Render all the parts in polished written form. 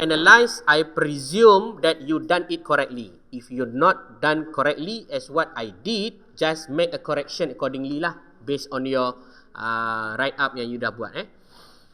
analyze, I presume that you done it correctly. If you not done correctly as what I did, just make a correction accordingly lah, based on your write up yang you dah buat.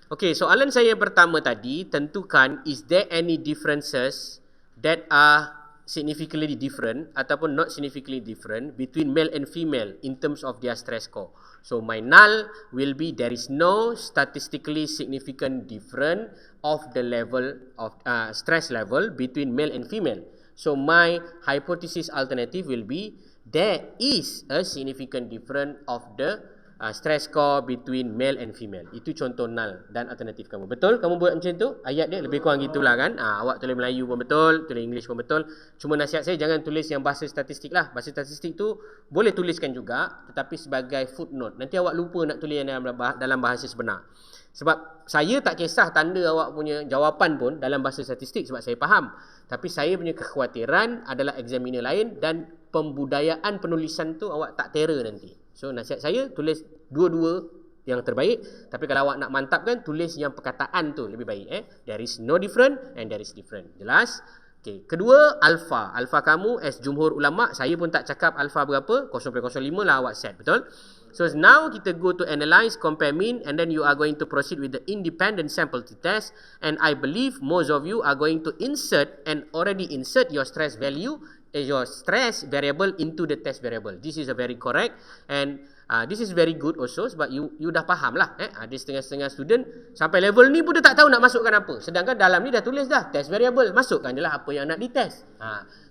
Okay, soalan saya pertama tadi, tentukan is there any differences that are significantly different ataupun not significantly different between male and female in terms of their stress score. So my null will be there is no statistically significant difference of the level of stress level between male and female. So my hypothesis alternative will be there is a significant difference of the stress score between male and female. Itu contoh null dan alternatif kamu. Betul? Kamu buat macam tu? Ayat dia lebih kurang gitulah kan? Awak tulis Melayu pun betul, tulis English pun betul. Cuma nasihat saya jangan tulis yang bahasa statistik lah. Bahasa statistik tu boleh tuliskan juga, tetapi sebagai footnote. Nanti awak lupa nak tulis dalam bahasa sebenar. Sebab saya tak kisah tanda awak punya jawapan pun dalam bahasa statistik sebab saya faham. Tapi saya punya kekhawatiran adalah examiner lain dan pembudayaan penulisan tu awak tak terror nanti. So nasihat saya tulis dua-dua yang terbaik. Tapi kalau awak nak mantapkan, tulis yang perkataan tu lebih baik. There is no different and there is different. Jelas? Okay. Kedua, alpha. Alpha kamu as jumhur ulama, saya pun tak cakap alpha berapa, 0.05 lah awak set. Betul? So now kita go to analyze, compare mean, and then you are going to proceed with the independent sample test. And I believe most of you are going to insert and already insert your stress value, your stress variable into the test variable. This is a very correct and this is very good also sebab you dah faham lah. Ada setengah-setengah student sampai level ni pun dia tak tahu nak masukkan apa. Sedangkan dalam ni dah tulis dah test variable. Masukkan je lah apa yang nak ditest.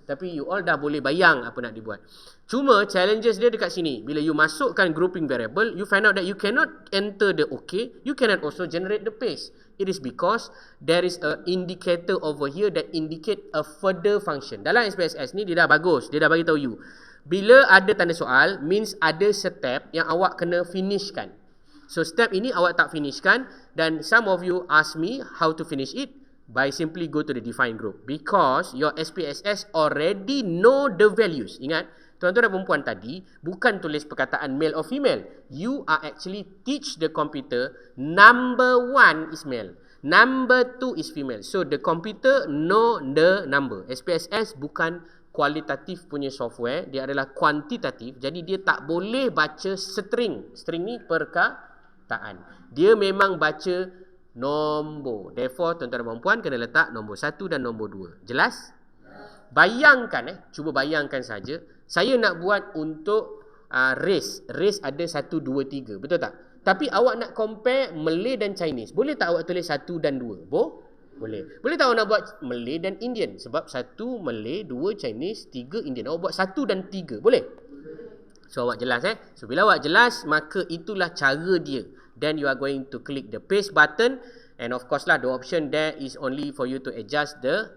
Tapi you all dah boleh bayang apa nak dibuat. Cuma challenges dia dekat sini. Bila you masukkan grouping variable, you find out that you cannot enter the OK. You cannot also generate the pace. It is because there is a indicator over here that indicate a further function. Dalam SPSS ni dia dah bagus. Dia dah bagi tahu you. Bila ada tanda soal, means ada step yang awak kena finishkan. So step ini awak tak finishkan dan some of you ask me how to finish it by simply go to the define group. Because your SPSS already know the values. Ingat, tuan-tuan dan perempuan tadi bukan tulis perkataan male or female. You are actually teach the computer number 1 is male, number 2 is female. So the computer know the number. SPSS bukan kualitatif punya software, dia adalah kuantitatif. Jadi dia tak boleh baca string. String ni perkataan. Dia memang baca nombor. Therefore tuan-tuan dan perempuan kena letak nombor 1 dan nombor 2. Jelas? Bayangkan cuba bayangkan saja. Saya nak buat untuk race. Race ada 1, 2, 3. Betul tak? Tapi awak nak compare Malay dan Chinese. Boleh tak awak tulis 1 dan 2? Boleh. Boleh tak awak nak buat Malay dan Indian? Sebab 1 Malay, 2 Chinese, 3 Indian. Awak buat 1 dan 3. Boleh? So awak jelas So bila awak jelas, maka itulah cara dia. Then you are going to click the paste button. And of course lah, the option there is only for you to adjust the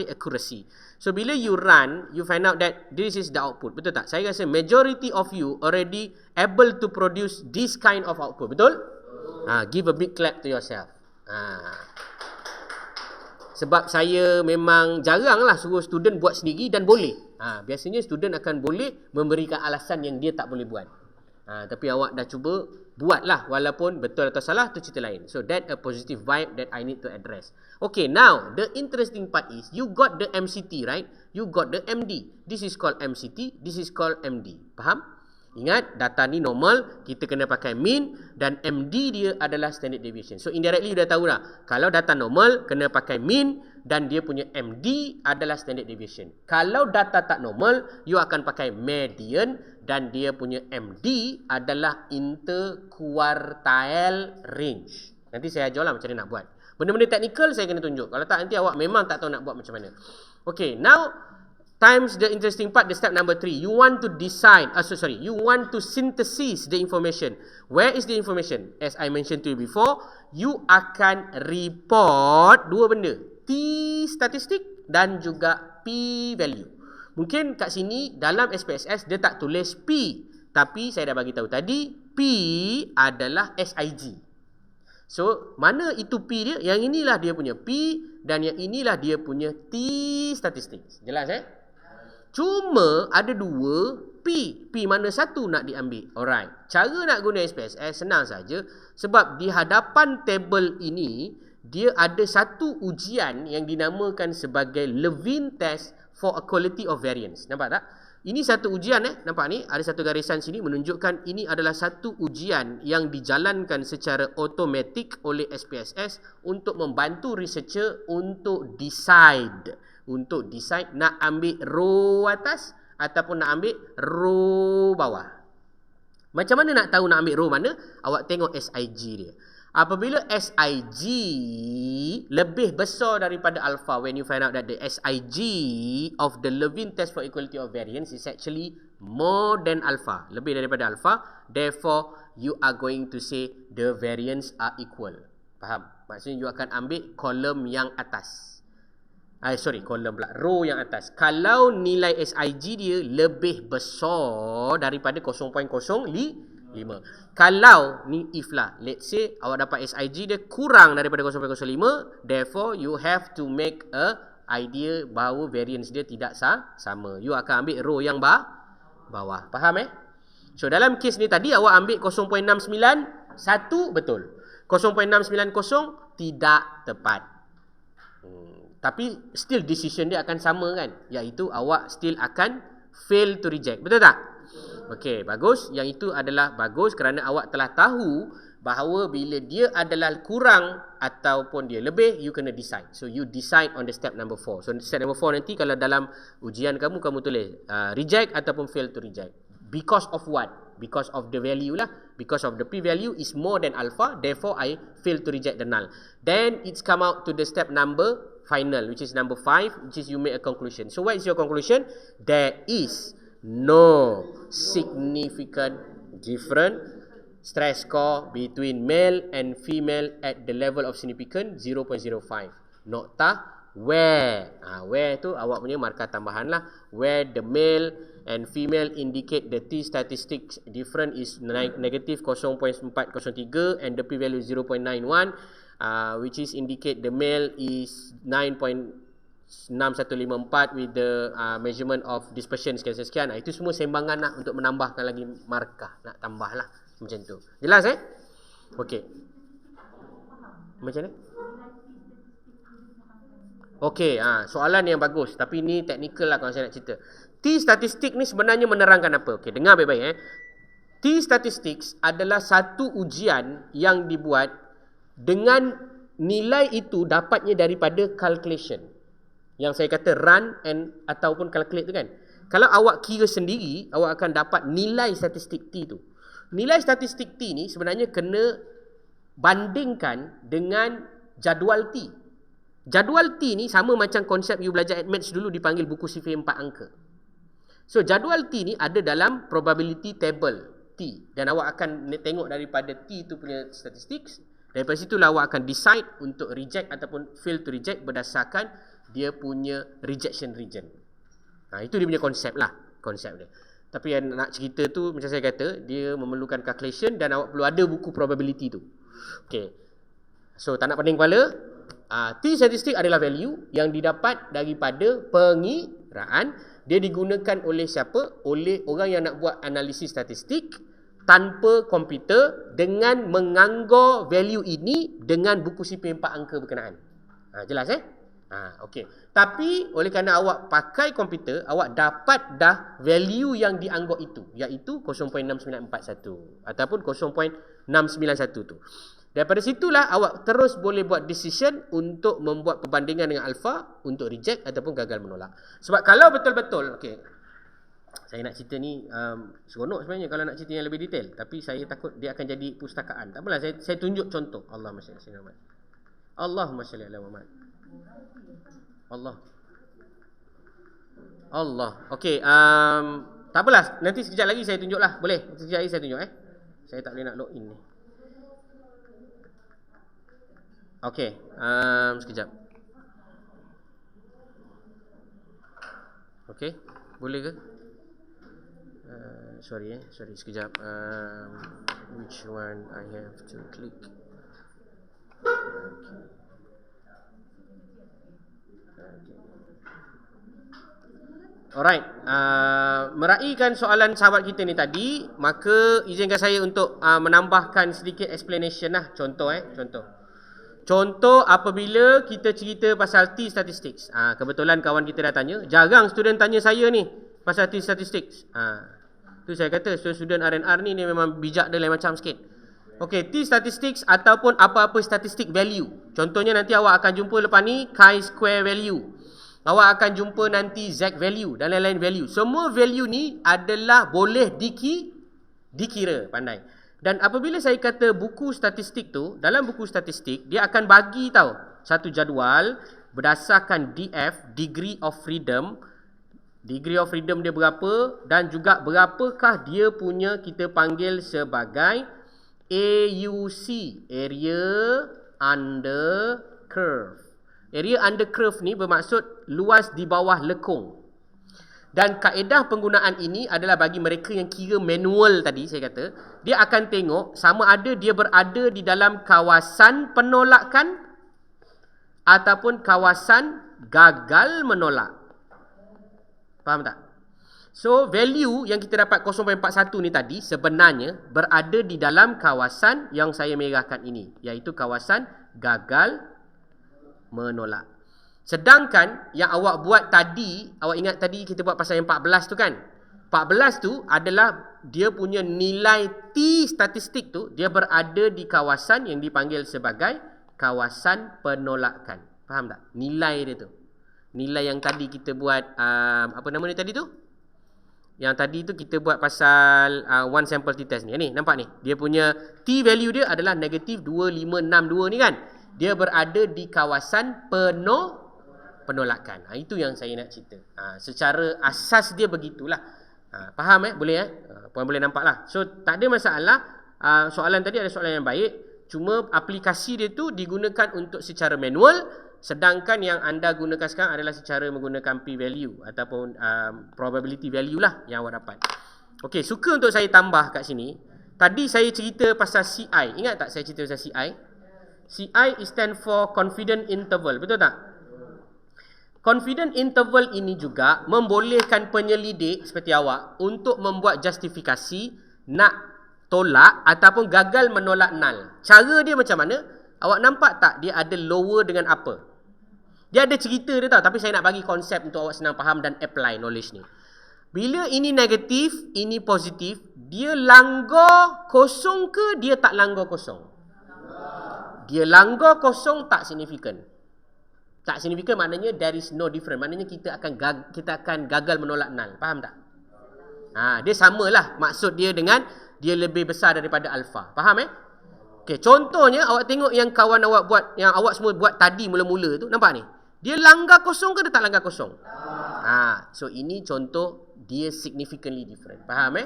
accuracy. So bila you run, you find out that this is the output. Betul tak? Saya rasa majority of you already able to produce this kind of output. Betul? Give a big clap to yourself. Sebab saya memang jarang lah suruh student buat sendiri dan boleh. Biasanya student akan boleh memberikan alasan yang dia tak boleh buat. Tapi awak dah cuba buatlah, walaupun betul atau salah tu cerita lain. So that a positive vibe that I need to address. Okay, now the interesting part is you got the MCT, right? You got the MD. This is called MCT, this is called MD. Faham? Ingat, data ni normal, kita kena pakai mean dan MD dia adalah standard deviation. So indirectly you dah tahu dah, kalau data normal kena pakai mean dan dia punya MD adalah standard deviation. Kalau data tak normal, you akan pakai median dan dia punya MD adalah interquartile range. Nanti saya ajar lah macam mana nak buat. Benda-benda teknikal saya kena tunjuk. Kalau tak, nanti awak memang tak tahu nak buat macam mana. Okay, now times the interesting part, the step number 3. You want to decide, you want to synthesize the information. Where is the information? As I mentioned to you before, you akan report dua benda. T statistik dan juga P value. Mungkin kat sini dalam SPSS dia tak tulis P, tapi saya dah bagi tahu tadi P adalah SIG. So mana itu P dia? Yang inilah dia punya P dan yang inilah dia punya T statistik. Jelas Cuma ada dua P. P mana satu nak diambil? Alright. Cara nak guna SPSS senang saja. Sebab di hadapan table ini, dia ada satu ujian yang dinamakan sebagai Levin test for equality of variance. Nampak tak? Ini satu ujian nampak ni, ada satu garisan sini menunjukkan ini adalah satu ujian yang dijalankan secara automatik oleh SPSS untuk membantu researcher untuk decide nak ambil row atas ataupun nak ambil row bawah. Macam mana nak tahu nak ambil row mana? Awak tengok SIG dia. Apabila SIG lebih besar daripada alpha, when you find out that the SIG of the Levin test for equality of variance is actually more than alpha, lebih daripada alpha, therefore you are going to say the variance are equal. Faham? Maksudnya you akan ambil kolom yang atas. Kolom pula, row yang atas. Kalau nilai SIG dia lebih besar daripada 0.05, kalau ni if lah, let's say awak dapat SIG dia kurang daripada 0.05, therefore you have to make a idea bahawa variance dia tidak sama. You akan ambil row yang bawah. Faham So dalam kes ni tadi awak ambil 0.691 betul. 0.690 tidak tepat. Tapi still decision dia akan sama kan, iaitu awak still akan fail to reject. Betul tak? Okey, bagus. Yang itu adalah bagus kerana awak telah tahu bahawa bila dia adalah kurang ataupun dia lebih, you kena decide. So you decide on the step number 4. So step number 4 nanti kalau dalam ujian kamu tulis reject ataupun fail to reject. Because of what? Because of the value lah. Because of the p-value is more than alpha, therefore I fail to reject the null. Then it's come out to the step number final, which is number 5, which is you make a conclusion. So what is your conclusion? There is no significant different stress score between male and female at the level of significance 0.05. Nokta where. Where tu awak punya markah tambahan lah. Where the male and female indicate the t-statistics difference is negative 0.403 and the p-value is 0.91, which is indicate the male is 9.6154 with the measurement of dispersion sekian-sekian. Itu semua sembangan lah untuk menambahkan lagi markah. Nak tambah lah macam tu. Jelas Okey. Macam mana? Okey, soalan yang bagus. Tapi ni teknikal lah kalau saya nak cerita. T-statistik ni sebenarnya menerangkan apa? Okey, dengar baik-baik T-statistics adalah satu ujian yang dibuat dengan nilai itu dapatnya daripada calculation. Yang saya kata run and ataupun calculate tu kan. Kalau awak kira sendiri, awak akan dapat nilai statistik T tu. Nilai statistik T ni sebenarnya kena bandingkan dengan jadual T. Jadual T ni sama macam konsep you belajar admaths dulu dipanggil buku sifir 4 angka. So jadual T ni ada dalam probability table T. Dan awak akan tengok daripada T tu punya statistics. Daripada situlah awak akan decide untuk reject ataupun fail to reject berdasarkan dia punya rejection region. Itu dia punya konsep lah. Konsep dia. Tapi yang nak cerita tu macam saya kata, dia memerlukan calculation dan awak perlu ada buku probability tu. Okay. So tak nak pening kepala. T-statistik adalah value yang didapat daripada pengiraan. Dia digunakan oleh siapa? Oleh orang yang nak buat analisis statistik tanpa komputer dengan menganggur value ini dengan buku sifir 4 angka berkenaan. Jelas okey. Tapi oleh kerana awak pakai komputer, awak dapat dah value yang dianggap itu, iaitu 0.6941 ataupun 0.691 tu. Daripada situlah awak terus boleh buat decision untuk membuat perbandingan dengan alpha untuk reject ataupun gagal menolak. Sebab kalau betul-betul, okey, saya nak cerita ni seronok sebenarnya kalau nak cerita yang lebih detail, tapi saya takut dia akan jadi pustakaan. Tak apalah, saya tunjuk contoh. Allahumma salli ala Muhammad. Allahumma salli ala Muhammad. Allah. Okey, tak apalah, nanti sekejap lagi saya tunjuklah. Boleh? Sekejap lagi saya tunjuk Saya tak boleh nak login ni. Okey, sekejap. Okey, boleh ke? Sorry sekejap. Which one I have to click? Okay. Alright, meraihkan soalan sahabat kita ni tadi, maka izinkan saya untuk menambahkan sedikit explanation lah. Contoh. Contoh apabila kita cerita pasal T statistics. Kebetulan kawan kita dah tanya. Jarang student tanya saya ni pasal T statistics. Tu saya kata student R&R ni memang bijak dia lain macam sikit. Okey, T statistics ataupun apa-apa statistik value. Contohnya nanti awak akan jumpa lepas ni chi-square value. Awak akan jumpa nanti z value dan lain-lain value. Semua value ni adalah boleh dikira, pandai. Dan apabila saya kata buku statistik tu, dalam buku statistik, dia akan bagi tahu satu jadual berdasarkan DF, degree of freedom. Degree of freedom dia berapa dan juga berapakah dia punya kita panggil sebagai AUC, area under curve. Area under curve ni bermaksud luas di bawah lekung. Dan kaedah penggunaan ini adalah bagi mereka yang kira manual tadi, saya kata, dia akan tengok sama ada dia berada di dalam kawasan penolakan ataupun kawasan gagal menolak. Faham tak? So, value yang kita dapat 0.41 ni tadi sebenarnya berada di dalam kawasan yang saya merahkan ini, iaitu kawasan gagal menolak. Sedangkan yang awak buat tadi, awak ingat tadi kita buat pasal yang 14 tu kan? 14 tu adalah dia punya nilai T statistik tu, dia berada di kawasan yang dipanggil sebagai kawasan penolakan. Faham tak? Nilai dia tu. Nilai yang tadi kita buat, apa nama dia tadi tu? Yang tadi tu kita buat pasal one sample t-test ni. Ni, nampak ni? Dia punya T value dia adalah negatif 2562 ni kan? Dia berada di kawasan penolakan. Itu yang saya nak cerita. Secara asas dia begitulah. Faham boleh puan boleh nampak lah. So tak ada masalah. Soalan tadi ada soalan yang baik. Cuma aplikasi dia tu digunakan untuk secara manual, sedangkan yang anda gunakan sekarang adalah secara menggunakan P value ataupun probability value lah yang awak dapat. Okey, suka untuk saya tambah kat sini. Tadi saya cerita pasal CI. Ingat tak saya cerita pasal CI? CI stand for confident interval. Betul tak? Confident interval ini juga membolehkan penyelidik seperti awak untuk membuat justifikasi nak tolak ataupun gagal menolak null. Cara dia macam mana? Awak nampak tak dia ada lower dengan apa? Dia ada cerita dia tahu, tapi saya nak bagi konsep untuk awak senang faham dan apply knowledge ni. Bila ini negatif, ini positif, dia langgar kosong ke dia tak langgar kosong? Dia langgar kosong tak signifikan. Tak signifikan maknanya there is no difference. Maknanya kita akan gagal menolak null. Faham tak? Dia samalah maksud dia dengan dia lebih besar daripada alpha. Faham Okey, contohnya awak tengok yang kawan awak buat, yang awak semua buat tadi mula-mula tu, nampak ni? Dia langgar kosong ke dia tak langgar kosong? So ini contoh dia significantly different. Faham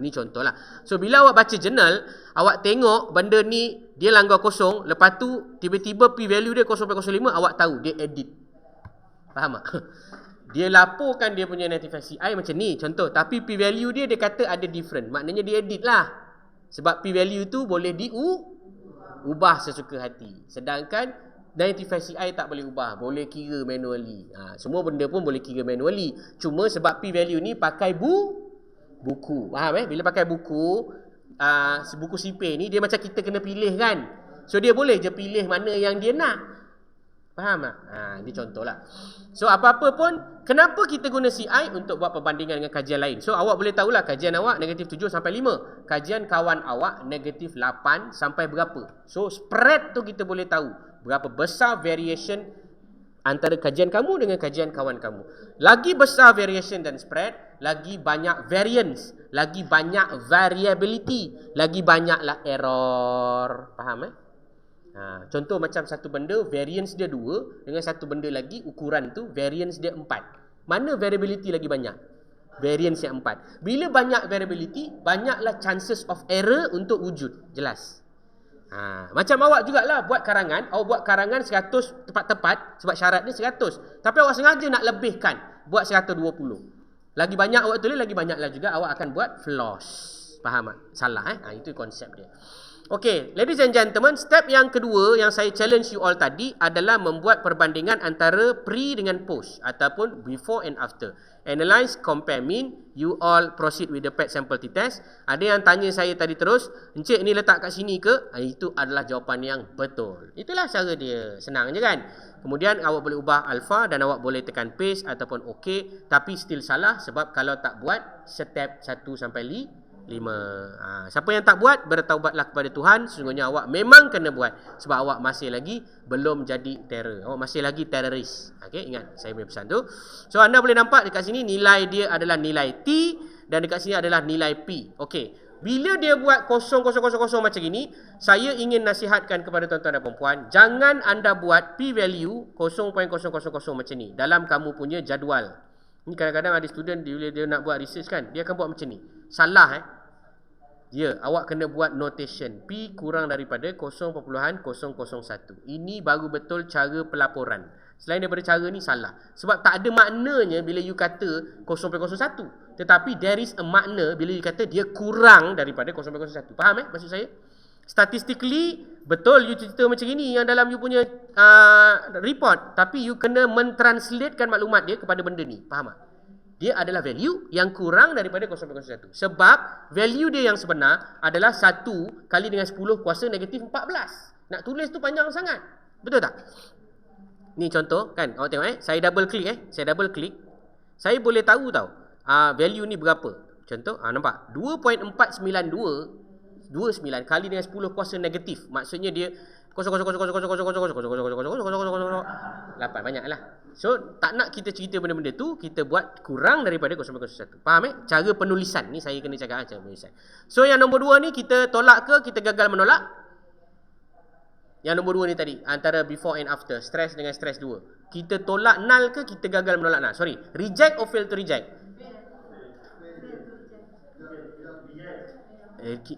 ni contohlah. So bila awak baca journal, awak tengok benda ni dia langgar kosong, lepas tu tiba-tiba P value dia 0.05, awak tahu dia edit. Faham tak? Dia laporkan dia punya identified CI macam ni contoh, tapi P value dia kata ada different. Maknanya dia edit lah. Sebab P value tu boleh ubah sesuka hati. Sedangkan identified CI tak boleh ubah, boleh kira manually. Semua benda pun boleh kira manually. Cuma sebab P value ni pakai buku. Faham Bila pakai buku, buku sipir ni dia macam kita kena pilih kan. So dia boleh je pilih mana yang dia nak. Faham tak? Ini contohlah. So apa-apa pun, kenapa kita guna CI? Untuk buat perbandingan dengan kajian lain. So awak boleh tahulah kajian awak negatif 7 sampai 5. Kajian kawan awak negatif 8 sampai berapa. So spread tu kita boleh tahu berapa besar variation antara kajian kamu dengan kajian kawan kamu. Lagi besar variation dan spread, lagi banyak variance, lagi banyak variability, lagi banyaklah error. Faham contoh macam satu benda variance dia 2 dengan satu benda lagi ukuran tu variance dia 4. Mana variability lagi banyak? Variance yang 4. Bila banyak variability, banyaklah chances of error untuk wujud. Jelas? Macam awak jugalah buat karangan. Awak buat karangan 100 tepat-tepat sebab syarat dia 100. Tapi awak sengaja nak lebihkan, buat 120. Lagi banyak awak tulis, lagi banyaklah juga awak akan buat flaws. Faham tak? Salah Itu konsep dia. Okay, ladies and gentlemen, step yang kedua yang saya challenge you all tadi adalah membuat perbandingan antara pre dengan post ataupun before and after. Analyze, compare, mean. You all proceed with the PET sample t-test. Ada yang tanya saya tadi terus, Encik ni letak kat sini ke? Itu adalah jawapan yang betul. Itulah cara dia. Senang je kan? Kemudian awak boleh ubah alpha dan awak boleh tekan paste ataupun OK. Tapi still salah sebab kalau tak buat step 1 sampai 5. Siapa yang tak buat, bertaubatlah kepada Tuhan. Sesungguhnya awak memang kena buat sebab awak masih lagi belum jadi terror. Awak masih lagi teroris. Okay, ingat saya punya pesan tu. So anda boleh nampak dekat sini nilai dia adalah nilai T dan dekat sini adalah nilai P. Okay, bila dia buat 0,000 macam ini, saya ingin nasihatkan kepada tuan-tuan dan puan-puan, jangan anda buat P value 0.000 macam ni dalam kamu punya jadual. Ni kadang-kadang ada student dia nak buat research kan, dia akan buat macam ni. Salah Ya, awak kena buat notation P kurang daripada 0.001. Ini baru betul cara pelaporan. Selain daripada cara ni salah. Sebab tak ada maknanya bila you kata 0.01. Tetapi there is a makna bila you kata dia kurang daripada 0.01. Faham maksud saya? Statistically betul you cerita macam ini yang dalam you punya report, tapi you kena mentranslatekan maklumat dia kepada benda ni. Faham tak? Dia adalah value yang kurang daripada 0.01. Sebab value dia yang sebenar adalah 1 kali dengan 10 kuasa negatif 14. Nak tulis tu panjang sangat. Betul tak? Ni contoh kan, awak tengok saya double click saya boleh tahu tau value ni berapa. Contoh nampak 2.492 29 kali dengan 10 kuasa negatif. Maksudnya dia 8 banyak lah. So tak nak kita cerita benda-benda tu, kita buat kurang daripada 0.01. Faham Cara penulisan ni saya kena cakap cara penulisan. So yang nombor 2 ni kita tolak ke kita gagal menolak? Yang nombor 2 ni tadi, antara before and after, stress dengan stress 2. Kita tolak null ke kita gagal menolak null? Sorry, reject or fail to reject?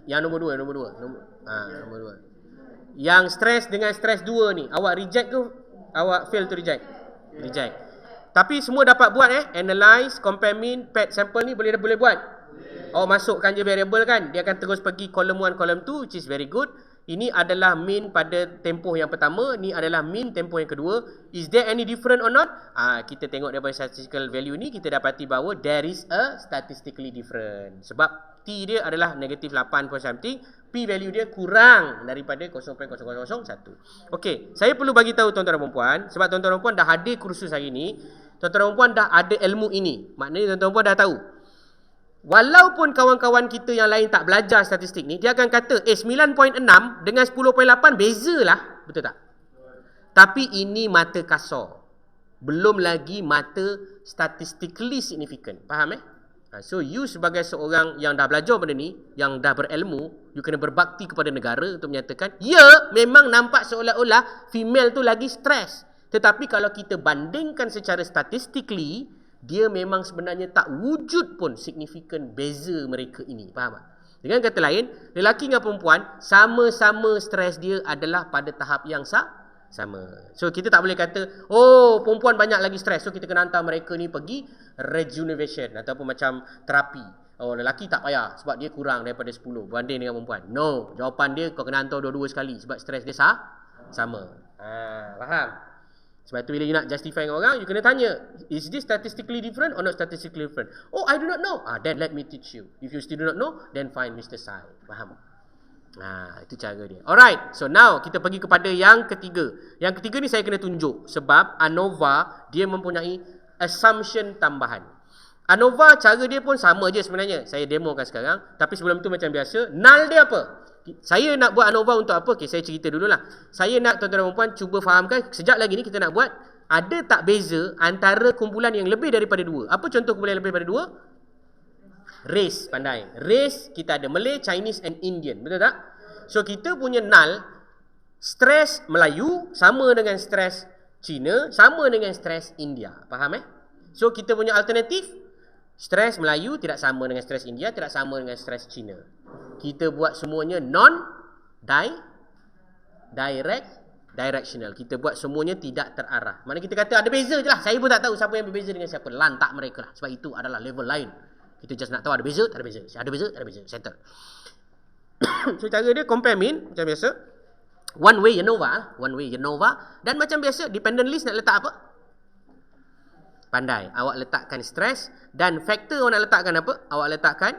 Yang nombor 2, nombor 2. Yang stress dengan stress 2 ni, awak reject ke awak fail to reject? Reject. Tapi semua dapat buat analyze, compare, mean, PET sample ni boleh buat. Awak masukkan je variable kan, dia akan terus pergi column 1, column 2, which is very good. Ini adalah mean pada tempoh yang pertama, ni adalah mean tempoh yang kedua. Is there any different or not? Kita tengok daripada statistical value ni, kita dapati bahawa there is a statistically different. Sebab T dia adalah negatif 8 point something, P value dia kurang daripada 0.001. Okey, saya perlu bagi tahu tuan-tuan dan puan-puan, sebab tuan-tuan dan puan dah hadir kursus hari ni, tuan-tuan dan puan dah ada ilmu ini. Maknanya tuan-tuan dan puan dah tahu. Walaupun kawan-kawan kita yang lain tak belajar statistik ni, dia akan kata 9.6 dengan 10.8 bezalah, betul tak? Tapi ini mata kasar. Belum lagi mata statistically significant. Faham So you sebagai seorang yang dah belajar benda ni, yang dah berilmu, you kena berbakti kepada negara untuk menyatakan, ya, memang nampak seolah-olah female tu lagi stres. Tetapi kalau kita bandingkan secara statistically, dia memang sebenarnya tak wujud pun signifikan beza mereka ini. Faham tak? Dengan kata lain, lelaki dengan perempuan sama-sama stres dia adalah pada tahap yang sama. So kita tak boleh kata, oh perempuan banyak lagi stres, so kita kena hantar mereka ni pergi rejuvenation ataupun macam terapi. Oh lelaki tak payah sebab dia kurang daripada 10 berbanding dengan perempuan. No, jawapan dia kau kena hantar dua-dua sekali sebab stres dia sama. Faham? Sebab tu bila you nak justify dengan orang, you kena tanya, is this statistically different or not statistically different? Oh, I do not know. Then let me teach you. If you still do not know, then find Mr. Sai. Faham? Itu cara dia. Alright, so now kita pergi kepada yang ketiga. Yang ketiga ni saya kena tunjuk sebab ANOVA dia mempunyai assumption tambahan. ANOVA cara dia pun sama je sebenarnya. Saya demokan sekarang. Tapi sebelum tu macam biasa, null dia apa? Saya nak buat ANOVA untuk apa? Okay, saya cerita dululah. Saya nak tuan-tuan dan puan cuba fahamkan, sejak lagi ni kita nak buat, ada tak beza antara kumpulan yang lebih daripada 2? Apa contoh kumpulan yang lebih daripada 2? Race, pandai. Race, kita ada Malay, Chinese and Indian. Betul tak? So, kita punya null, stres Melayu sama dengan stres Cina, sama dengan stres India. Faham So, kita punya alternatif, stres Melayu tidak sama dengan stres India, tidak sama dengan stres Cina. Kita buat semuanya directional. Kita buat semuanya tidak terarah. Mana kita kata ada beza je lah. Saya pun tak tahu siapa yang berbeza dengan siapa. Lantak mereka lah. Sebab itu adalah level lain. Kita just nak tahu ada beza, tak ada beza. Ada beza, tak ada beza. Settle. So cara dia compare mean macam biasa. One way ANOVA dan macam biasa dependent list nak letak apa? Pandai. Awak letakkan stress dan faktor awak nak letakkan apa? Awak letakkan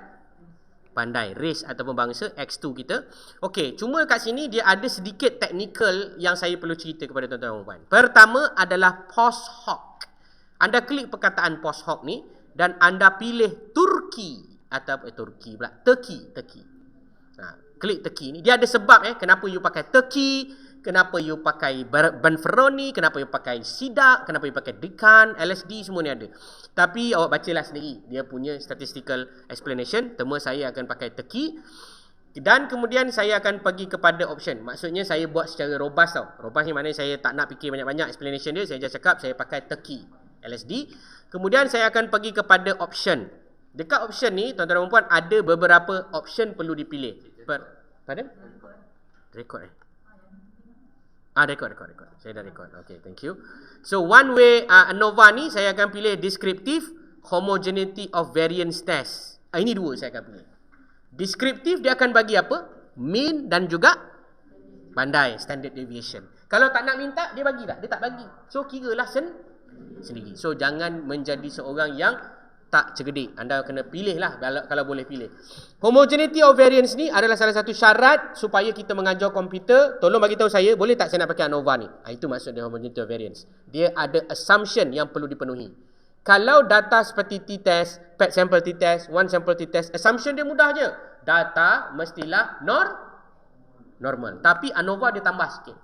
pandai. Race ataupun bangsa X2 kita. Okey, cuma kat sini dia ada sedikit technical yang saya perlu cerita kepada tuan-tuan dan puan. Pertama adalah post hoc. Anda klik perkataan post hoc ni dan anda pilih Turki atau Turki. Klik Turki ni. Dia ada sebab kenapa you pakai Turki, kenapa you pakai Banferroni, kenapa you pakai Sidak, kenapa you pakai Dekan, LSD, semua ni ada. Tapi awak bacalah sendiri. Dia punya statistical explanation. Tema saya akan pakai Turki. Dan kemudian saya akan pergi kepada option. Maksudnya saya buat secara robust tau. Robust ni maknanya saya tak nak fikir banyak-banyak explanation dia. Saya just cakap saya pakai Turki, LSD. Kemudian saya akan pergi kepada option. Dekat option ni, tuan-tuan dan puan, ada beberapa option perlu dipilih. Pardon? Record record. Saya dah record. Okay, thank you. So, one way ANOVA ni, saya akan pilih descriptive homogeneity of variance test. Ini dua saya akan pilih. Descriptive dia akan bagi apa? Mean dan juga pandai, standard deviation. Kalau tak nak minta, dia bagi tak? Dia tak bagi. So, kiralah sendiri. So, jangan menjadi seorang yang tak cerdik. Anda kena pilih lah kalau boleh pilih. Homogeneity of variance ni adalah salah satu syarat supaya kita mengajar komputer. Tolong bagi tahu saya, boleh tak saya nak pakai ANOVA ni? Itu maksud dia homogeneity of variance. Dia ada assumption yang perlu dipenuhi. Kalau data seperti t-test, pet sample t-test, one sample t-test, assumption dia mudah je. Data mestilah normal. Tapi ANOVA dia tambah sikit.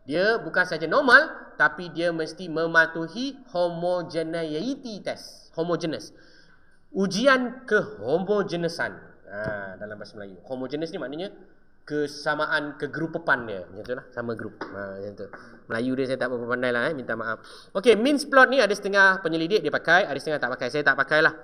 Dia bukan saja normal, tapi dia mesti mematuhi homogeneity test. Homogeneous. Ujian kehomogenesan. Dalam bahasa Melayu. Homogeneous ni maknanya kesamaan kegerupapan dia. Macam tu lah. Sama grup. Macam tu. Melayu dia saya tak berapa pandai lah. Minta maaf. Okey, means plot ni ada setengah penyelidik dia pakai. Ada setengah tak pakai. Saya tak pakai lah.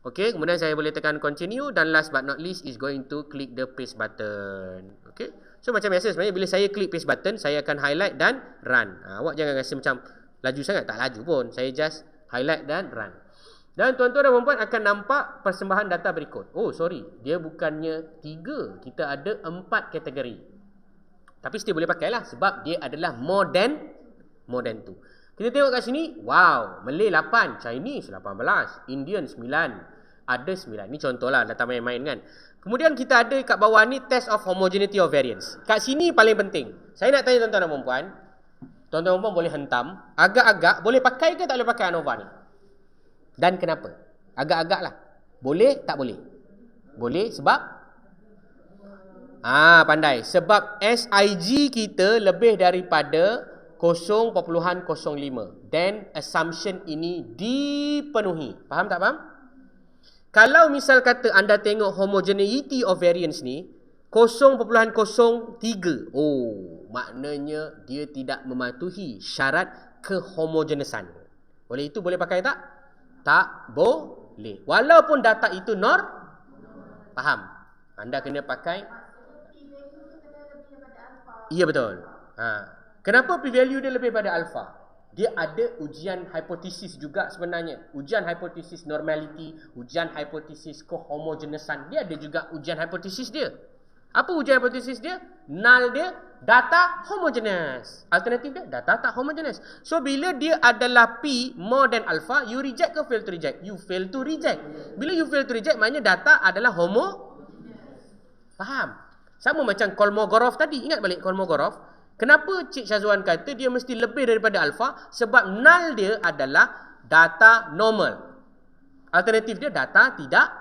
Okey, kemudian saya boleh tekan continue. Dan last but not least is going to click the paste button. Okey. So macam biasa sebenarnya bila saya klik paste button, saya akan highlight dan run. Awak jangan rasa macam laju sangat. Tak laju pun. Saya just highlight dan run. Dan tuan-tuan dan puan akan nampak persembahan data berikut. Oh sorry, dia bukannya 3. Kita ada 4 kategori. Tapi still boleh pakai lah sebab dia adalah more than 2. Kita tengok kat sini, wow, Malay 8, Chinese 18, Indian 9, ada 9. Ni contoh lah, data main-main kan. Kemudian kita ada kat bawah ni test of homogeneity of variance. Kat sini paling penting. Saya nak tanya tuan-tuan dan puan. Tuan-tuan dan puan boleh hentam. Agak-agak boleh pakai ke tak boleh pakai ANOVA ni? Dan kenapa? Agak-agak lah. Boleh tak boleh? Boleh sebab? Pandai. Sebab SIG kita lebih daripada 0.05. Then assumption ini dipenuhi. Faham tak faham? Kalau misal kata anda tengok homogeneity of variance ni 0.03. Oh, maknanya dia tidak mematuhi syarat kehomogenesan. Oleh itu boleh pakai tak? Tak boleh. Walaupun data itu faham? Anda kena pakai. Ya betul. Kenapa p-value dia lebih pada alpha? Dia ada ujian hipotesis juga sebenarnya. Ujian hipotesis normality, ujian hipotesis kehomogenesan. Dia ada juga ujian hipotesis dia. Apa ujian hipotesis dia? Null dia data homogeneous. Alternatif dia data tak homogeneous. So bila dia adalah P more than alpha, you reject ke fail to reject? You fail to reject. Bila you fail to reject, maknanya data adalah Faham? Sama macam Kolmogorov tadi. Ingat balik Kolmogorov. Kenapa Cik Syazwan kata dia mesti lebih daripada alpha? Sebab null dia adalah data normal. Alternatif dia data tidak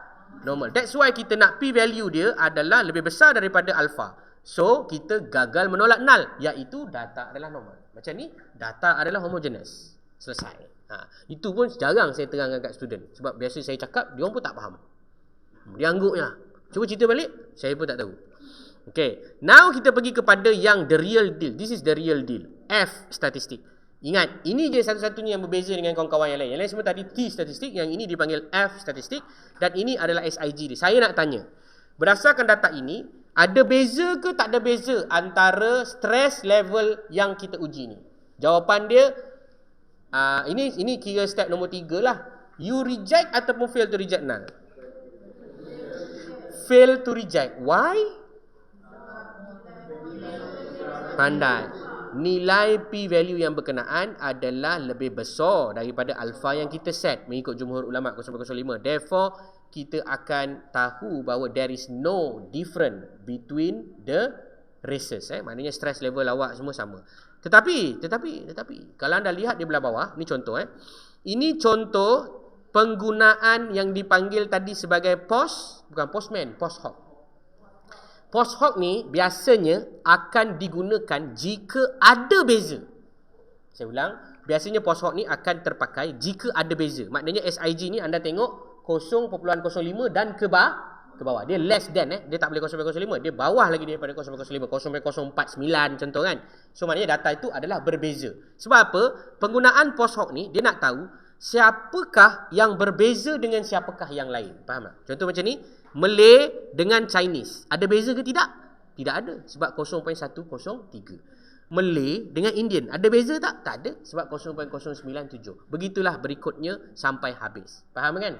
normal. That's why kita nak p-value dia adalah lebih besar daripada alpha. So, kita gagal menolak null. Iaitu data adalah normal. Macam ni, data adalah homogeneous. Selesai. Itu pun jarang saya terangkan kat student. Sebab biasa saya cakap, dia orang pun tak faham. Dia angguknya. Cuba cerita balik, saya pun tak tahu. Okay. Now, kita pergi kepada yang the real deal. This is the real deal. F, statistik. Ingat, ini je satu-satunya yang berbeza dengan kawan-kawan yang lain. Yang lain semua tadi T statistik, yang ini dipanggil F statistik dan ini adalah SIG dia. Saya nak tanya, berdasarkan data ini, ada beza ke tak ada beza antara stress level yang kita uji ni? Jawapan dia, ini kira step nombor 3 lah. You reject ataupun fail to reject null? Fail to reject. Why? Pandai. Nilai p-value yang berkenaan adalah lebih besar daripada alpha yang kita set mengikut jumhur ulama 0.05. Therefore, kita akan tahu bahawa there is no difference between the races. Maknanya stress level awak semua sama. Tetapi kalau anda lihat di belah bawah, ni contoh. Ini contoh penggunaan yang dipanggil tadi sebagai bukan postman, post hoc. Post hoc ni biasanya akan digunakan jika ada beza. Saya ulang, biasanya post hoc ni akan terpakai jika ada beza. Maknanya SIG ni anda tengok 0.05 dan ke bawah. Dia less than, dia tak boleh 0.05. Dia bawah lagi daripada 0.05, 0.049 contoh kan. So maknanya data itu adalah berbeza. Sebab apa? Penggunaan post hoc ni dia nak tahu siapakah yang berbeza dengan siapakah yang lain. Faham tak? Contoh macam ni, Malay dengan Chinese. Ada beza ke tidak? Tidak ada. Sebab 0.103. Malay dengan Indian. Ada beza tak? Tak ada. Sebab 0.097. Begitulah berikutnya sampai habis. Faham kan?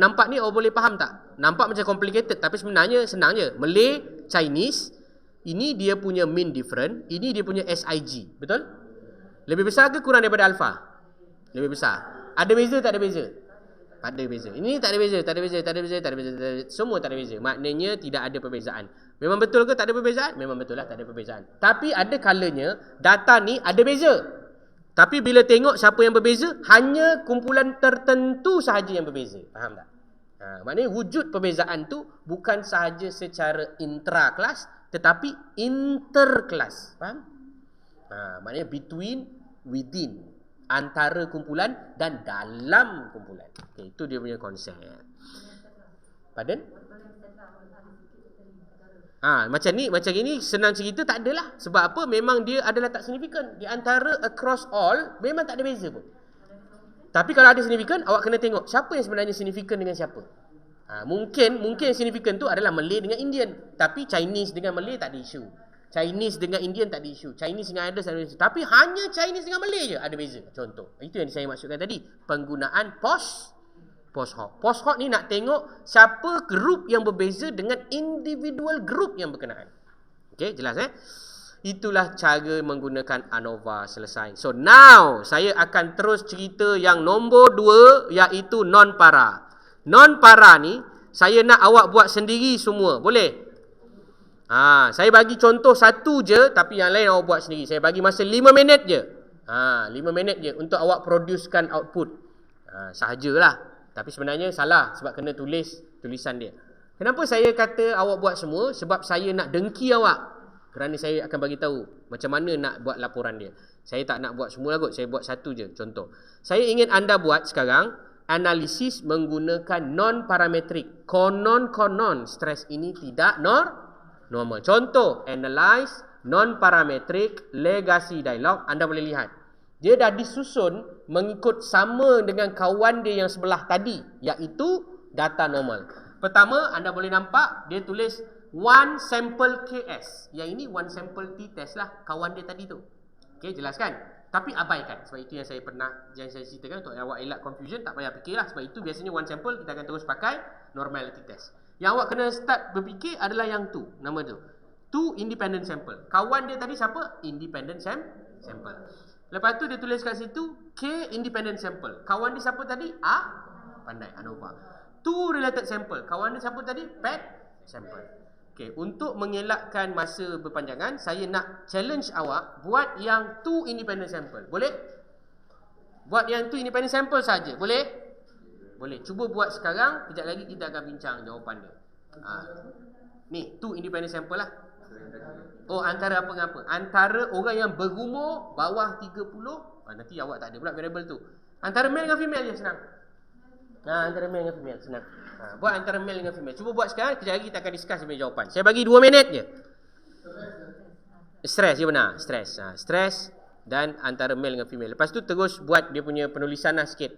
Nampak ni boleh faham tak? Nampak macam complicated. Tapi sebenarnya senang je. Malay, Chinese. Ini dia punya mean difference. Ini dia punya SIG. Betul? Lebih besar ke kurang daripada alpha? Lebih besar. Ada beza tak ada beza? Ada beza. Ini tak ada beza, tak ada beza, tak ada beza, tak ada beza, semua tak ada beza. Maknanya tidak ada perbezaan. Memang betul ke tak ada perbezaan? Memang betul lah tak ada perbezaan. Tapi ada kalanya data ni ada beza. Tapi bila tengok siapa yang berbeza, hanya kumpulan tertentu sahaja yang berbeza. Faham tak? Maknanya wujud perbezaan tu bukan sahaja secara intra-kelas, tetapi inter-kelas. Faham? Maknanya between, within, antara kumpulan dan dalam kumpulan. Okay, itu dia punya konsep. Pardon? Macam ni senang cerita tak adalah. Sebab apa? Memang dia adalah tak signifikan. Di antara across all memang tak ada beza pun. Tapi kalau ada signifikan, awak kena tengok siapa yang sebenarnya signifikan dengan siapa. Mungkin yang signifikan tu adalah Malay dengan Indian. Tapi Chinese dengan Malay tak ada isu. Chinese dengan Indian tak ada isu. Chinese dengan others tak ada isu. Tapi hanya Chinese dengan Malay je ada beza. Contoh. Itu yang saya maksudkan tadi. Penggunaan post hoc. Post hoc ni nak tengok siapa grup yang berbeza dengan individual grup yang berkenaan. Okey, jelas Itulah cara menggunakan ANOVA. Selesai. So now saya akan terus cerita yang nombor 2, iaitu non-para. Non-para ni saya nak awak buat sendiri semua. Boleh? Saya bagi contoh satu je, tapi yang lain awak buat sendiri. Saya bagi masa 5 minit je. 5 minit je untuk awak producekan output. Sahajalah. Tapi sebenarnya salah sebab kena tulis tulisan dia. Kenapa saya kata awak buat semua? Sebab saya nak dengki awak. Kerana saya akan bagi tahu macam mana nak buat laporan dia. Saya tak nak buat semua kot, saya buat satu je contoh. Saya ingin anda buat sekarang analisis menggunakan non-parametrik. Konon stres ini tidak normal. Contoh, analyze non-parametric legacy dialog. Anda boleh lihat. Dia dah disusun mengikut sama dengan kawan dia yang sebelah tadi, iaitu data normal. Pertama, anda boleh nampak dia tulis 1 sample KS. Yang ini 1 sample t-test lah, kawan dia tadi tu. Okey, jelaskan. Tapi abaikan. Sebab itu yang saya ceritakan untuk awak elak confusion, tak payah fikirlah. Sebab itu biasanya 1 sample kita akan terus pakai normality test. Yang awak kena start berfikir adalah yang tu, nama tu. 2 independent sample. Kawan dia tadi siapa? Independent sample. Lepas tu dia tulis kat situ K independent sample. Kawan dia siapa tadi? Pandai, ANOVA. 2 related sample. Kawan dia siapa tadi? PET sample. Okay, untuk mengelakkan masa berpanjangan, saya nak challenge awak buat yang 2 independent sample. Boleh? Buat yang 2 independent sample saja. Boleh? Boleh. Cuba buat sekarang. Kejap lagi kita akan bincang jawapan dia. Ni, 2 independent sample lah. Antara apa dengan apa? Antara orang yang berumur bawah 30. Nanti awak tak ada pula variable tu. Antara male dengan female je, senang. Antara male dengan female, senang. Buat antara male dengan female. Cuba buat sekarang. Kejap lagi kita akan discuss sebagai jawapan. Saya bagi 2 minit je. Stress, ya benar. Stress dan antara male dengan female. Lepas tu terus buat dia punya penulisan lah sikit.